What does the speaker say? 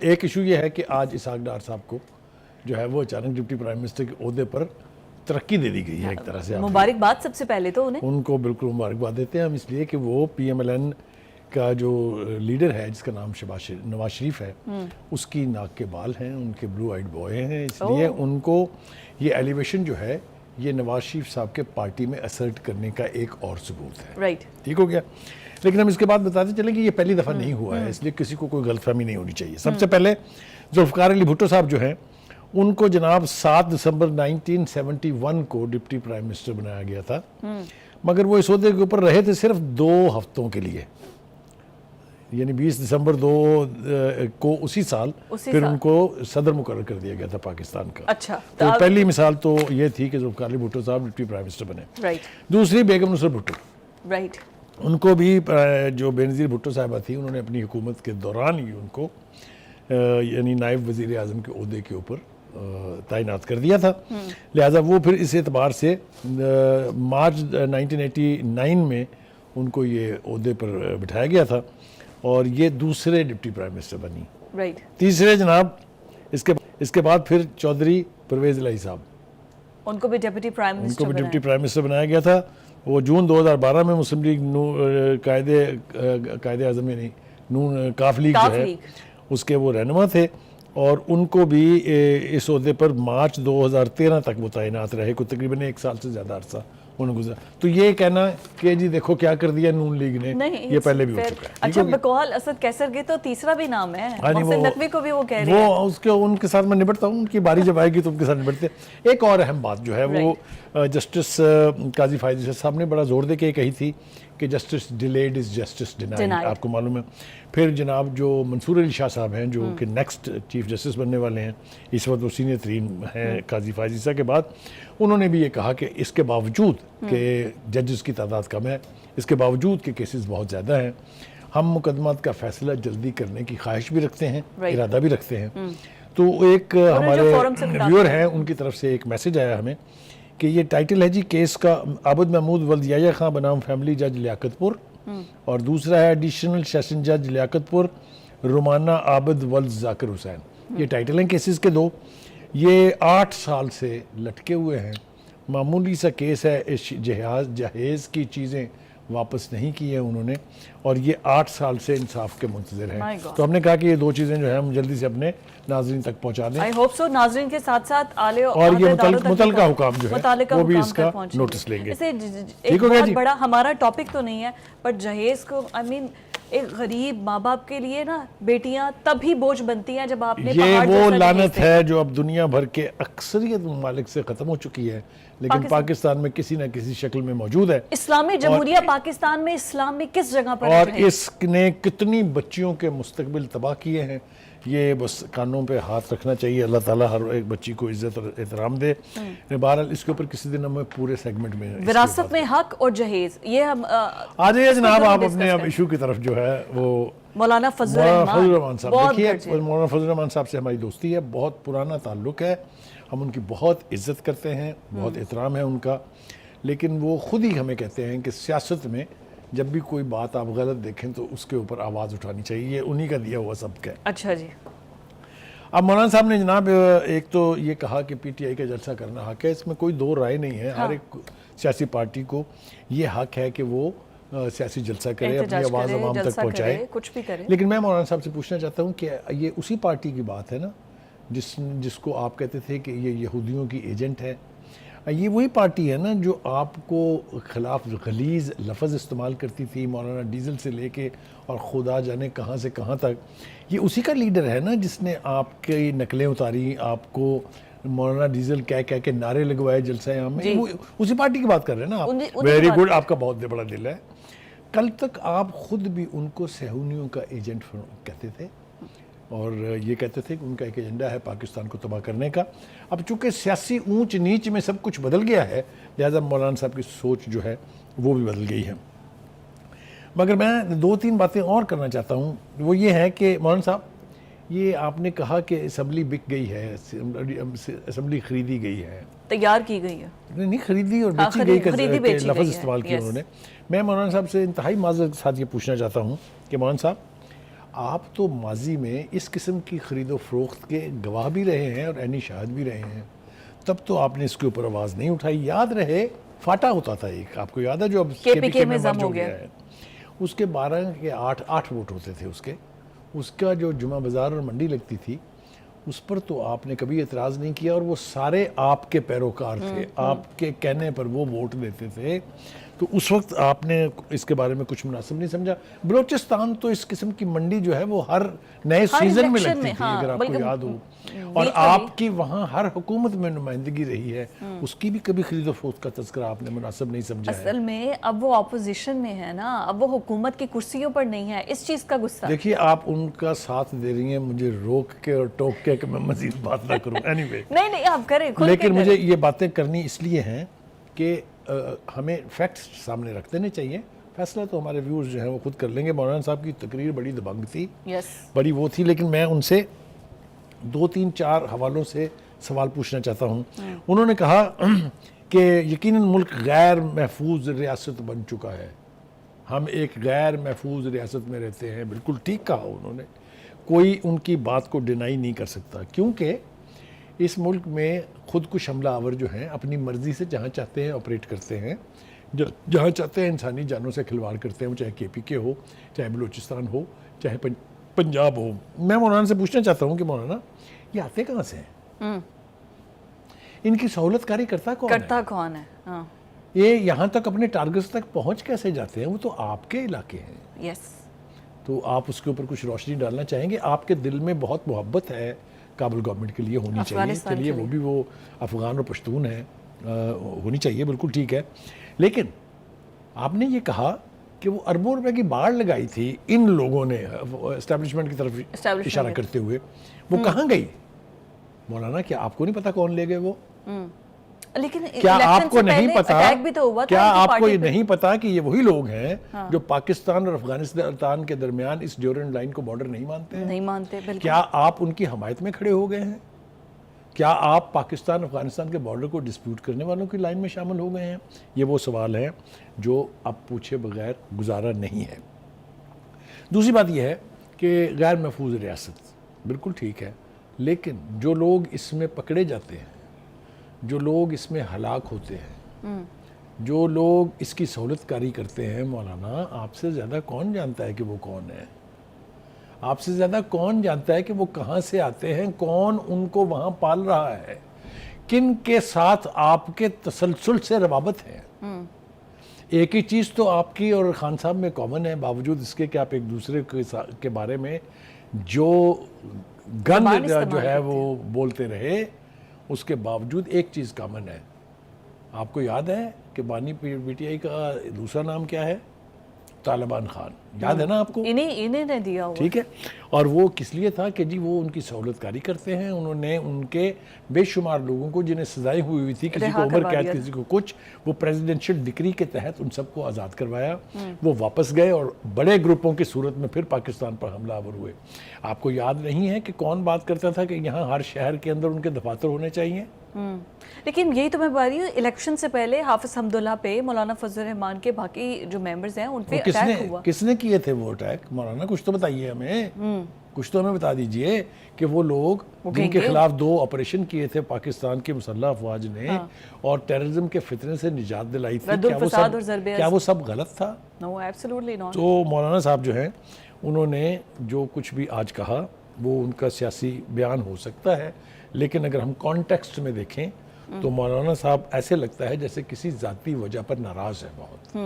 ایک ایشو یہ ہے کہ آج اسحاق ڈار صاحب کو جو ہے وہ اچانک ڈپٹی پرائم منسٹر کے عہدے پر ترقی دے دی گئی ہے ایک طرح سے. مبارکباد سب سے پہلے تو ان کو بالکل مبارکباد دیتے ہیں ہم، اس لیے کہ وہ پی ایم ایل این کا جو لیڈر ہے جس کا نام نواز شریف ہے، اس کی ناک کے بال ہیں، ان کے بلو آئیڈ بوائے ہیں، اس لیے ان کو یہ ایلیویشن جو ہے یہ نواز شریف صاحب کے پارٹی میں اسرٹ کرنے کا ایک اور ثبوت ہے. رائٹ، ٹھیک ہو گیا. لیکن ہم اس کے بعد بتاتے چلیں کہ یہ پہلی دفعہ نہیں ہوا ہے، اس لیے کسی کو کوئی غلط فہمی نہیں ہونی چاہیے. سب سے پہلے ذوالفقار علی بھٹو صاحب جو ہیں ان کو جناب 7 دسمبر 1971 کو ڈپٹی پرائم منسٹر بنایا گیا تھا، مگر وہ اس عہدے کے اوپر رہے تھے صرف 2 ہفتوں کے لیے، یعنی 20 دسمبر کو اسی سال پھر ان کو صدر مقرر کر دیا گیا تھا پاکستان کا. اچھا، تو پہلی مثال تو یہ تھی کہ ذوالفقار علی بھٹو صاحب ڈپٹی پرائم منسٹر بنے. رائٹ. دوسری بیگم نصرت بھٹو، رائٹ، ان کو بھی جو بینظیر بھٹو صاحبہ تھی انہوں نے اپنی حکومت کے دوران ہی ان کو یعنی نائب وزیر اعظم کے عہدے کے اوپر تعینات کر دیا تھا. لہٰذا وہ پھر اس اعتبار سے مارچ 1989 میں ان کو یہ عہدے پر بٹھایا گیا تھا اور یہ دوسرے ڈپٹی پرائم منسٹر بنی. رائٹ. تیسرے جناب اس کے بعد پھر چودھری پرویز الہی صاحب، ان کو بھی ڈپٹی پرائم ان کو بھی ڈپٹی پرائم منسٹر بنایا گیا تھا. وہ جون 2012 میں مسلم لیگ قائد اعظم یعنی نون کاف لیگ جو ہے اس کے وہ رہنما تھے، اور ان کو بھی اس عہدے پر مارچ 2013 تک وہ تعینات رہے، کو تقریباً 1 سال سے زیادہ عرصہ انہوں گزرا. تو یہ کہنا کہ جی دیکھو کیا کر دیا نون لیگ نے، یہ پہلے بھی ہو چکا ہے. اچھا، بقول اسد کیسر کے تو تیسرا بھی نام ہے، محسن نقوی کو بھی وہ کہہ رہے ہیں. وہ اس کے ان کے ساتھ میں نبٹتا ہوں، ان کی باری جب آئے گی تو ان کے ساتھ نبٹتے. ایک اور اہم بات جو ہے وہ جسٹس قاضی فائز صاحب نے بڑا زور دے کے کہی تھی کہ justice delayed is justice denied. آپ کو معلوم ہے پھر جناب جو منصور علی شاہ صاحب ہیں جو کہ نیکسٹ چیف جسٹس بننے والے ہیں، اس وقت وہ سینئر ترین ہیں قاضی فائز صاحب کے بعد، انہوں نے بھی یہ کہا کہ اس کے باوجود کہ ججز کی تعداد کم ہے، اس کے باوجود کہ کیسز بہت زیادہ ہیں، ہم مقدمات کا فیصلہ جلدی کرنے کی خواہش بھی رکھتے ہیں، ارادہ بھی رکھتے ہیں. تو ایک ہمارے ریویور ہیں ان کی طرف سے ایک میسج آیا ہمیں کہ یہ ٹائٹل ہے جی کیس کا، عابد محمود ولد یحییٰ خان بنام فیملی جج لیاقت پور، اور دوسرا ہے ایڈیشنل سیشن جج لیاقت پور رومانہ عابد ولد ذاکر حسین. یہ ٹائٹل ہیں کیسز کے 2. یہ 8 سال سے لٹکے ہوئے ہیں، معمولی سا کیس ہے، جہیز کی چیزیں واپس نہیں کی ہیں انہوں نے، اور یہ 8 سال سے انصاف کے منتظر ہیں. تو ہم نے کہا کہ یہ 2 چیزیں جو ہیں ہم جلدی سے اپنے ناظرین تک پہنچا دیں. I hope so. ناظرین کے ساتھ ساتھ اور یہ متعلقہ حکام جو ہے وہ بھی اس کا نوٹس لیں گے. ایک بہت بڑا ہمارا ٹاپک تو نہیں ہے، پر جہیز کو ایک غریب ماں باپ کے لیے نا بیٹیاں تب ہی بوجھ بنتی ہیں جب آپ نے یہ وہ لعنت ہے جو اب دنیا بھر کے اکثریت ممالک سے ختم ہو چکی ہے، لیکن پاکستان میں کسی نہ کسی شکل میں موجود ہے. اسلامی جمہوریہ پاکستان میں اسلام میں کس جگہ پر اور اس نے کتنی بچیوں کے مستقبل تباہ کیے ہیں. یہ بس کانوں پہ ہاتھ رکھنا چاہیے. اللہ تعالیٰ ہر ایک بچی کو عزت اور احترام دے. بہرحال اس کے اوپر کسی دن ہمیں پورے سیگمنٹ میں وراثت میں حق اور جہیز، یہ ہم آ جائیے جناب آپ اپنے اب ایشو کی طرف جو ہے وہ مولانا فضل الرحمان صاحب. دیکھیے مولانا فضل الرحمان صاحب سے ہماری دوستی ہے، بہت پرانا تعلق ہے، ہم ان کی بہت عزت کرتے ہیں، بہت احترام ہے ان کا. لیکن وہ خود ہی ہمیں کہتے ہیں کہ سیاست میں جب بھی کوئی بات آپ غلط دیکھیں تو اس کے اوپر آواز اٹھانی چاہیے، یہ انہی کا دیا ہوا سبق ہے. اچھا جی. اب مولانا صاحب نے جناب ایک تو یہ کہا کہ پی ٹی آئی کا جلسہ کرنا حق ہے، اس میں کوئی 2 رائے نہیں ہے. ہر ایک سیاسی پارٹی کو یہ حق ہے کہ وہ سیاسی جلسہ کرے، اپنی آواز عوام تک پہنچائے، کچھ بھی کرے. لیکن میں مولانا صاحب سے پوچھنا چاہتا ہوں کہ یہ اسی پارٹی کی بات ہے نا جس کو آپ کہتے تھے کہ یہ یہودیوں کی ایجنٹ ہے. یہ وہی پارٹی ہے نا جو آپ کو خلاف غلیظ لفظ استعمال کرتی تھی، مولانا ڈیزل سے لے کے اور خدا جانے کہاں سے کہاں تک. یہ اسی کا لیڈر ہے نا جس نے آپ کی نقلیں اتاری، آپ کو مولانا ڈیزل کہہ کے نعرے لگوائے جلسہ عام میں. اسی پارٹی کی بات کر رہے ہیں نا آپ. ویری گڈ، آپ کا بہت بڑا دل ہے. کل تک آپ خود بھی ان کو صہیونیوں کا ایجنٹ کہتے تھے اور یہ کہتے تھے کہ ان کا ایک ایجنڈا ہے پاکستان کو تباہ کرنے کا. اب چونکہ سیاسی اونچ نیچ میں سب کچھ بدل گیا ہے، لہٰذا مولانا صاحب کی سوچ جو ہے وہ بھی بدل گئی ہے. مگر میں 2-3 باتیں اور کرنا چاہتا ہوں. وہ یہ ہے کہ مولانا صاحب یہ آپ نے کہا کہ اسمبلی بک گئی ہے، اسمبلی خریدی گئی ہے، تیار کی گئی ہے، نہیں خریدی اور بیچی گئی کا لفظ استعمال کیا انہوں نے. میں مولانا صاحب سے انتہائی معذرت کے ساتھ یہ پوچھنا چاہتا ہوں کہ مولانا صاحب آپ تو ماضی میں اس قسم کی خرید و فروخت کے گواہ بھی رہے ہیں اور عینی شاہد بھی رہے ہیں، تب تو آپ نے اس کے اوپر آواز نہیں اٹھائی. یاد رہے فاٹا ہوتا تھا ایک، آپ کو یاد ہے جو اب KPK میں مرج ضم ہو گیا ہے، اس کے 12 کے 8 ووٹ ہوتے تھے اس کا جو جمعہ بازار اور منڈی لگتی تھی اس پر تو آپ نے کبھی اعتراض نہیں کیا، اور وہ سارے آپ کے پیروکار تھے، آپ کے کہنے پر وہ ووٹ دیتے تھے. تو اس وقت آپ نے اس کے بارے میں کچھ مناسب نہیں سمجھا. بلوچستان تو اس قسم کی منڈی جو ہے وہ ہر نئے سیزن میں لگتی تھی، اگر آپ کو یاد ہو، اور آپ کی وہاں ہر حکومت میں نمائندگی رہی ہے، اس کی بھی کبھی خرید و فروخت کا تذکرہ آپ نے مناسب نہیں سمجھا ہے. اصل میں اب وہ اپوزیشن میں ہے نا، اب وہ حکومت کی کرسیوں پر نہیں ہے، اس چیز کا غصہ. دیکھیے آپ ان کا ساتھ دے رہی ہیں مجھے روک کے اور ٹوک کے کہ میں مزید بات نہ کروں. اینی وے نہیں آپ کریں خود. لیکن مجھے یہ باتیں کرنی اس لیے ہیں کہ ہمیں فیکٹس سامنے رکھ دینے چاہیے. فیصلہ تو ہمارے ویورز جو ہیں وہ خود کر لیں گے. مولانا صاحب کی تقریر بڑی دبنگ تھی، بڑی وہ تھی، لیکن میں ان سے 2-3-4 حوالوں سے سوال پوچھنا چاہتا ہوں. انہوں نے کہا کہ یقیناً ملک غیر محفوظ ریاست بن چکا ہے، ہم ایک غیر محفوظ ریاست میں رہتے ہیں. بالکل ٹھیک کہا انہوں نے، کوئی ان کی بات کو ڈینائی نہیں کر سکتا، کیونکہ اس ملک میں خود کش حملہ آور جو ہیں اپنی مرضی سے جہاں چاہتے ہیں آپریٹ کرتے ہیں، جہاں چاہتے ہیں انسانی جانوں سے کھلواڑ کرتے ہیں، وہ چاہے KPK ہو، چاہے بلوچستان ہو، چاہے پنجاب ہو. میں مولانا سے پوچھنا چاہتا ہوں کہ مولانا یہ آتے کہاں سے ہیں؟ ان کی سہولت کاری کرتا کون ہے؟ یہ یہاں تک اپنے ٹارگٹس تک پہنچ کیسے جاتے ہیں؟ وہ تو آپ کے علاقے ہیں. تو آپ اس کے اوپر کچھ روشنی ڈالنا چاہیں گے؟ آپ کے دل میں بہت محبت ہے کابل گورنمنٹ کے لیے، ہونی چاہیے. چلیے وہ بھی وہ افغان اور پشتون ہیں، ہونی چاہیے، بالکل ٹھیک ہے. لیکن آپ نے یہ کہا کہ وہ اربوں روپے کی باڑ لگائی تھی ان لوگوں نے اسٹیبلشمنٹ کی طرف اشارہ کرتے ہوئے، وہ کہاں گئی؟ مولانا کیا آپ کو نہیں پتا کون لے گئے وہ؟ لیکن کیا آپ کو نہیں پتا، کیا آپ کو یہ نہیں پتا کہ یہ وہی لوگ ہیں جو پاکستان اور افغانستان کے درمیان اس ڈیورنڈ لائن کو بارڈر نہیں مانتے ہیں؟ نہیں مانتے. کیا آپ ان کی حمایت میں کھڑے ہو گئے ہیں؟ کیا آپ پاکستان افغانستان کے بارڈر کو ڈسپیوٹ کرنے والوں کی لائن میں شامل ہو گئے ہیں؟ یہ وہ سوال ہیں جو اب پوچھے بغیر گزارا نہیں ہے. دوسری بات یہ ہے کہ غیر محفوظ ریاست بالکل ٹھیک ہے، لیکن جو لوگ اس میں پکڑے جاتے ہیں، جو لوگ اس میں ہلاک ہوتے ہیں، جو لوگ اس کی سہولت کاری کرتے ہیں، مولانا آپ سے زیادہ کون جانتا ہے کہ وہ کون ہے؟ آپ سے زیادہ کون جانتا ہے کہ وہ کہاں سے آتے ہیں، کون ان کو وہاں پال رہا ہے، کن کے ساتھ آپ کے تسلسل سے روابط ہیں؟ ایک ہی چیز تو آپ کی اور خان صاحب میں کامن ہے، باوجود اس کے کہ آپ ایک دوسرے کے بارے میں جو گند جو ہے وہ بولتے رہے، اس کے باوجود ایک چیز کامن ہے. آپ کو یاد ہے کہ بانی PTI کا دوسرا نام کیا ہے؟ طالبان خان. یاد ہے نا آپ کو؟ انہیں نے دیا ہوا. ٹھیک ہے. اور وہ کس لیے تھا کہ جی وہ ان کی سہولت کاری کرتے ہیں. انہوں نے ان کے بے شمار لوگوں کو جنہیں سزائیں ہوئی تھی، کسی کو عمر قید، کسی کو کچھ، وہ پریزیڈنشل ڈکری کے تحت ان سب کو آزاد کروایا. وہ واپس گئے اور بڑے گروپوں کی صورت میں پھر پاکستان پر حملہ آور ہوئے. آپ کو یاد نہیں ہے کہ کون بات کرتا تھا کہ یہاں ہر شہر کے اندر ان کے دفاتر ہونے چاہیے؟ لیکن یہی تو میں بتا رہی ہوں، الیکشن سے پہلے حافظ حمداللہ پہ، مولانا فضل الرحمان کے باقی جو ممبرز ہیں ان پہ اٹیک ہوا. کس نے کیے تھے وہ اٹیک؟ مولانا کچھ تو بتائیے ہمیں، کچھ تو ہمیں بتا دیجئے کہ وہ لوگ جن کے خلاف 2 آپریشن کیے تھے پاکستان کی مسلح افواج نے اور ٹیررزم کے فتنے سے نجات دلائی تھی، کیا وہ سب غلط تھا؟ No, absolutely not. تو مولانا صاحب جو ہیں انہوں نے جو کچھ بھی آج کہا وہ ان کا سیاسی بیان ہو سکتا ہے، لیکن اگر ہم کانٹیکسٹ میں دیکھیں تو مولانا صاحب ایسے لگتا ہے جیسے کسی ذاتی وجہ پر ناراض ہے بہت.